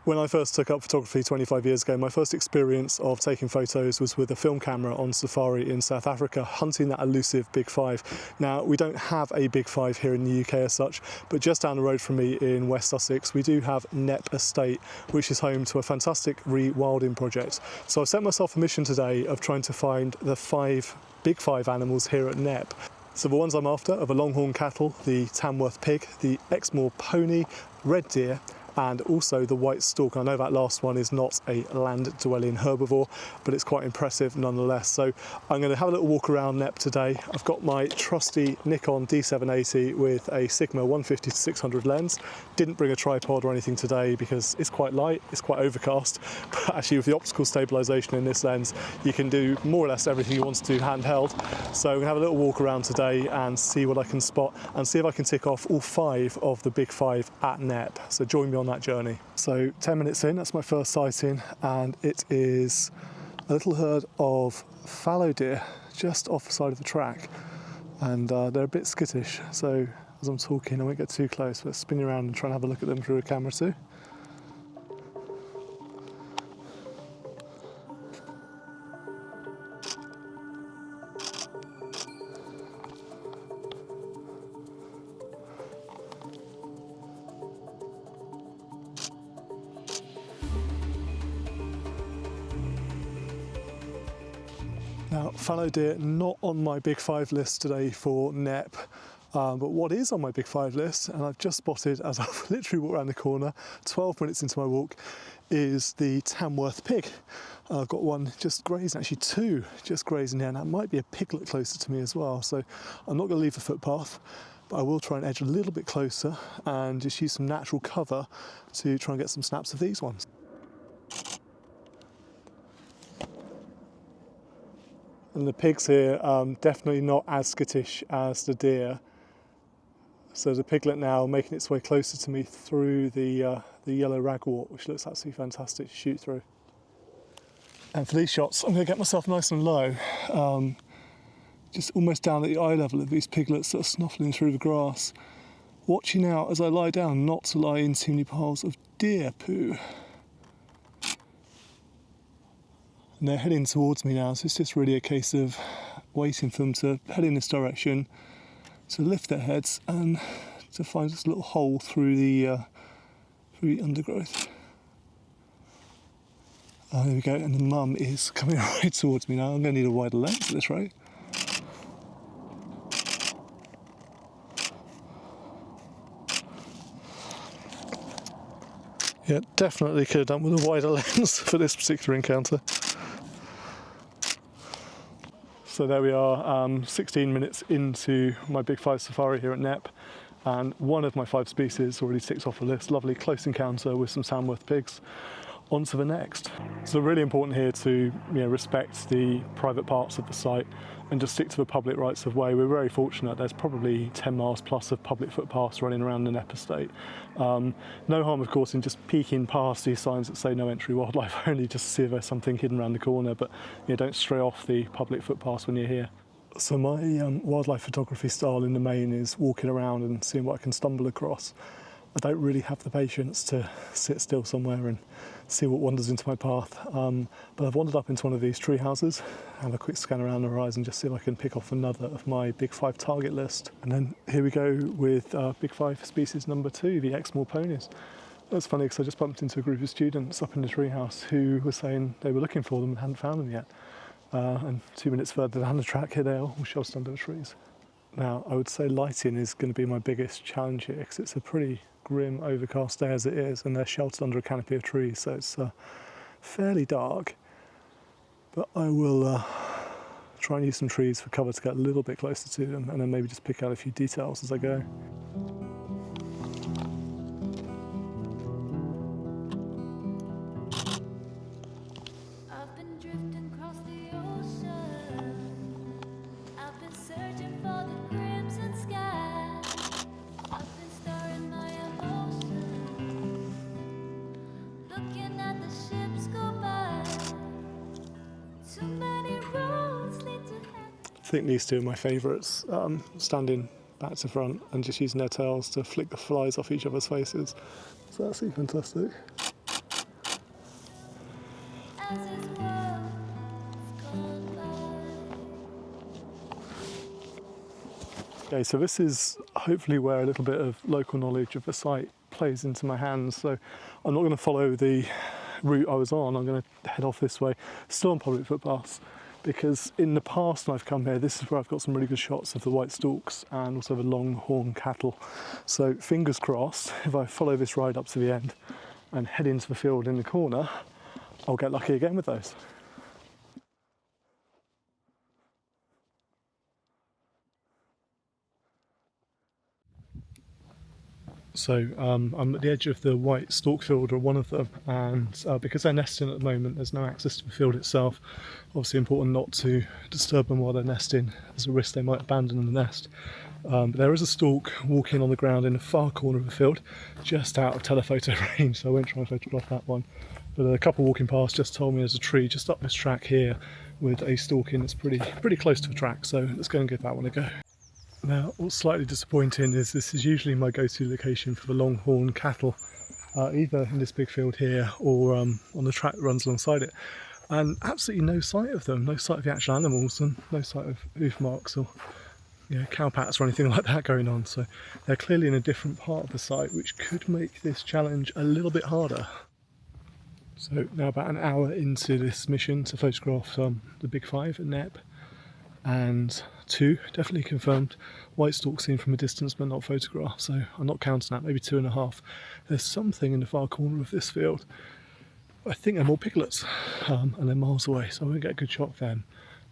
When I first took up photography 25 years ago, my first experience of taking photos was with a film camera on safari in South Africa, hunting that elusive Big Five. Now, we don't have a Big Five here in the UK as such, but just down the road from me in West Sussex, we do have Knepp Estate, which is home to a fantastic rewilding project. So I've set myself a mission today of trying to find the 5 Big Five animals here at Knepp. So the ones I'm after are the Longhorn cattle, the Tamworth pig, the Exmoor pony, red deer, and also the White Stork. I know that last one is not a land-dwelling herbivore, but it's quite impressive nonetheless. So I'm going to have a little walk around Knepp today. I've got my trusty Nikon D780 with a Sigma 150-600 lens. Didn't bring a tripod or anything today because it's quite light, it's quite overcast, but actually with the optical stabilisation in this lens, you can do more or less everything you want to do handheld. So I'm going to have a little walk around today and see what I can spot and see if I can tick off all 5 of the Big Five at Knepp. So join me on that journey. So 10 minutes in, that's my first sighting, and it is a little herd of fallow deer just off the side of the track, and they're a bit skittish, so as I'm talking I won't get too close, but spin around and try and have a look at them through a camera too. Now, fallow deer not on my Big Five list today for Knepp, but what is on my Big Five list, and I've just spotted as I've literally walked around the corner, 12 minutes into my walk, is the Tamworth pig. I've got one just grazing, actually 2 just grazing here, and that might be a piglet closer to me as well, so I'm not going to leave the footpath, but I will try and edge a little bit closer and just use some natural cover to try and get some snaps of these ones. And the pigs here definitely not as skittish as the deer. So the piglet now making its way closer to me through the yellow ragwort, which looks absolutely fantastic to shoot through. And for these shots, I'm going to get myself nice and low, just almost down at the eye level of these piglets that are snuffling through the grass. Watching out as I lie down not to lie in too many piles of deer poo. And they're heading towards me now, so it's just really a case of waiting for them to head in this direction, to lift their heads and to find this little hole through the undergrowth. There we go, and the mum is coming right towards me now. I'm going to need a wider lens at this rate. Yeah, definitely could have done with a wider lens for this particular encounter. So there we are, 16 minutes into my Big Five safari here at Knepp, and one of my 5 species already ticked off the list. Lovely close encounter with some Tamworth pigs. On to the next. So really important here to respect the private parts of the site and just stick to the public rights of way. We're very fortunate. There's probably 10 miles plus of public footpaths running around the Knepp Estate. No harm, of course, in just peeking past these signs that say no entry wildlife only, just to see if there's something hidden around the corner, but don't stray off the public footpaths when you're here. So my wildlife photography style in the main is walking around and seeing what I can stumble across. I don't really have the patience to sit still somewhere and see what wanders into my path, but I've wandered up into one of these tree houses, have a quick scan around the horizon, just see if I can pick off another of my Big Five target list. And then here we go with Big Five species number 2, the Exmoor ponies. That's funny because I just bumped into a group of students up in the tree house who were saying they were looking for them and hadn't found them yet. And 2 minutes further down the track, here they are, all sheltered under the trees. Now, I would say lighting is going to be my biggest challenge here because it's a pretty grim, overcast day as it is, and they're sheltered under a canopy of trees, so it's fairly dark. But I will try and use some trees for cover to get a little bit closer to them, and then maybe just pick out a few details as I go. I think these 2 are my favourites, standing back to front and just using their tails to flick the flies off each other's faces. So that's fantastic. Okay, so this is hopefully where a little bit of local knowledge of the site plays into my hands. So I'm not going to follow the route I was on. I'm going to head off this way, still on public footpaths, because in the past when I've come here, this is where I've got some really good shots of the White Storks and also the Longhorn cattle. So fingers crossed, if I follow this ride up to the end and head into the field in the corner, I'll get lucky again with those. So I'm at the edge of the White Stork field, or one of them, and because they're nesting at the moment, there's no access to the field itself. Obviously important not to disturb them while they're nesting. There's a risk they might abandon the nest. But there is a stork walking on the ground in the far corner of the field, just out of telephoto range, so I won't try and photograph that one. But a couple walking past just told me there's a tree just up this track here with a stork in that's pretty close to the track, so let's go and give that one a go. Now, what's slightly disappointing is this is usually my go-to location for the Longhorn cattle, either in this big field here or on the track that runs alongside it. And absolutely no sight of them, no sight of the actual animals, and no sight of hoof marks or cow pats or anything like that going on. So they're clearly in a different part of the site, which could make this challenge a little bit harder. So now about an hour into this mission to photograph the Big Five at Knepp, and 2 definitely confirmed white stork seen from a distance but not photographed, so I'm not counting that, maybe 2.5. There's something in the far corner of this field. I think they're more piglets, and they're miles away, so I won't get a good shot of them.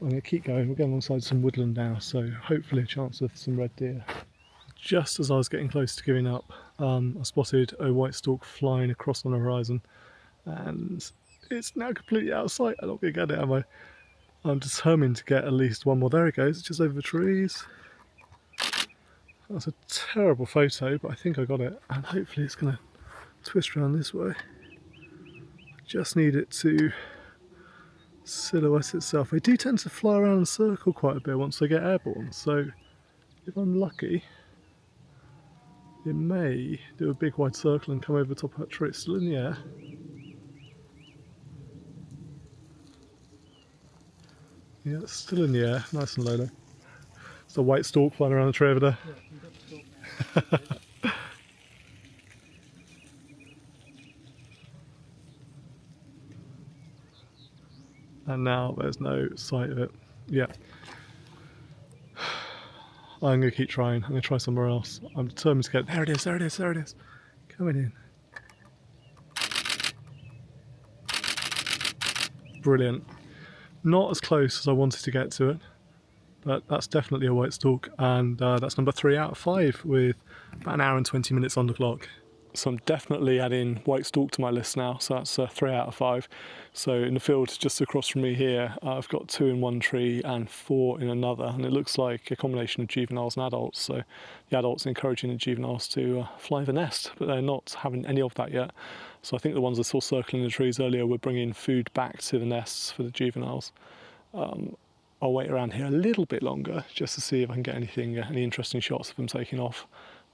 I'm going to keep going. We're getting alongside some woodland now, so hopefully a chance of some red deer. Just as I was getting close to giving up, I spotted a white stork flying across on the horizon, and it's now completely out of sight. I'm not going to get it, am I? I'm determined to get at least one more. There it goes, it's just over the trees. That's a terrible photo, but I think I got it, and hopefully it's going to twist around this way. I just need it to silhouette itself. They do tend to fly around and circle quite a bit once they get airborne, so if I'm lucky, it may do a big wide circle and come over the top of that tree. It's still in the air. Yeah, it's still in the air, nice and low though. It's a white stork flying around the tree over there. And now there's no sight of it. Yeah. I'm going to keep trying. I'm going to try somewhere else. I'm determined to get... There it is, there it is, there it is. Coming in. Brilliant. Not as close as I wanted to get to it, but that's definitely a white stork, and that's number 3 out of 5 with about an hour and 20 minutes on the clock. So I'm definitely adding white stork to my list now, so that's 3 out of 5. So in the field just across from me here, I've got 2 in one tree and 4 in another, and it looks like a combination of juveniles and adults. So the adults encouraging the juveniles to fly the nest, but they're not having any of that yet. So I think the ones I saw circling the trees earlier were bringing food back to the nests for the juveniles. I'll wait around here a little bit longer just to see if I can get anything, any interesting shots of them taking off.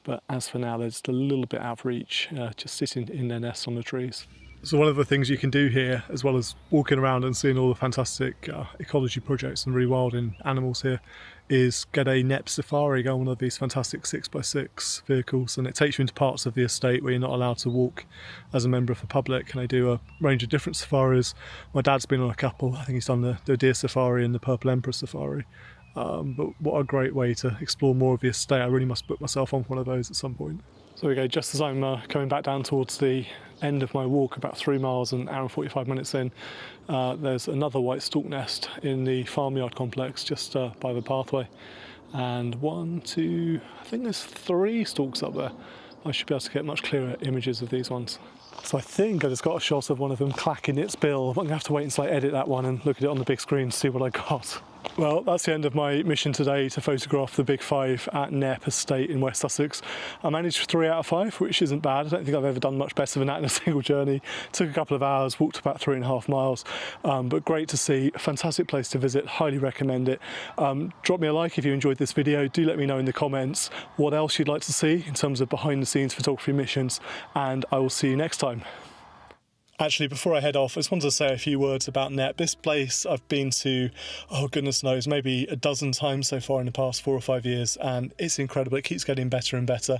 But as for now, they're just a little bit out of reach, just sitting in their nests on the trees. So one of the things you can do here, as well as walking around and seeing all the fantastic ecology projects and rewilding animals here, is get a Knepp safari, go on one of these fantastic 6x6 vehicles, and it takes you into parts of the estate where you're not allowed to walk as a member of the public, and they do a range of different safaris. My dad's been on a couple. I think he's done the deer safari and the Purple Emperor safari. But what a great way to explore more of the estate. I really must book myself on one of those at some point. So there we go, just as I'm coming back down towards the end of my walk, about 3 miles and an hour and 45 minutes in, there's another white stork nest in the farmyard complex just by the pathway. And 1, 2, I think there's 3 storks up there. I should be able to get much clearer images of these ones. So I think I just got a shot of one of them clacking its bill. I'm going to have to wait until I edit that one and look at it on the big screen to see what I got. Well, that's the end of my mission today to photograph the Big Five at Knepp Estate in West Sussex. I managed 3 out of 5, which isn't bad. I don't think I've ever done much better than that in a single journey. Took a couple of hours, walked about 3.5 miles, but great to see. A fantastic place to visit, highly recommend it. Drop me a like if you enjoyed this video. Do let me know in the comments what else you'd like to see in terms of behind the scenes photography missions, and I will see you next time. Actually, before I head off, I just wanted to say a few words about Knepp. This place I've been to, oh goodness knows, maybe a dozen times so far in the past 4 or 5 years, and it's incredible. It keeps getting better and better.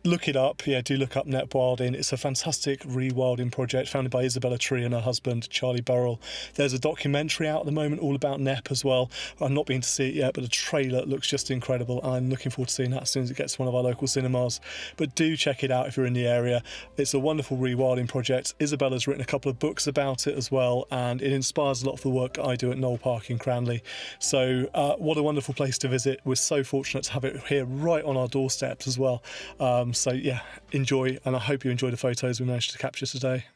Look it up, do look up Knepp Wilding. It's a fantastic rewilding project founded by Isabella Tree and her husband, Charlie Burrell. There's a documentary out at the moment all about Knepp as well. I've not been to see it yet, but the trailer looks just incredible, and I'm looking forward to seeing that as soon as it gets to one of our local cinemas. But do check it out if you're in the area. It's a wonderful rewilding project. Isabella's written a couple of books about it as well, and it inspires a lot of the work I do at Knoll Park in Cranley. So what a wonderful place to visit. We're so fortunate to have it here right on our doorsteps as well. So yeah, enjoy, and I hope you enjoy the photos we managed to capture today.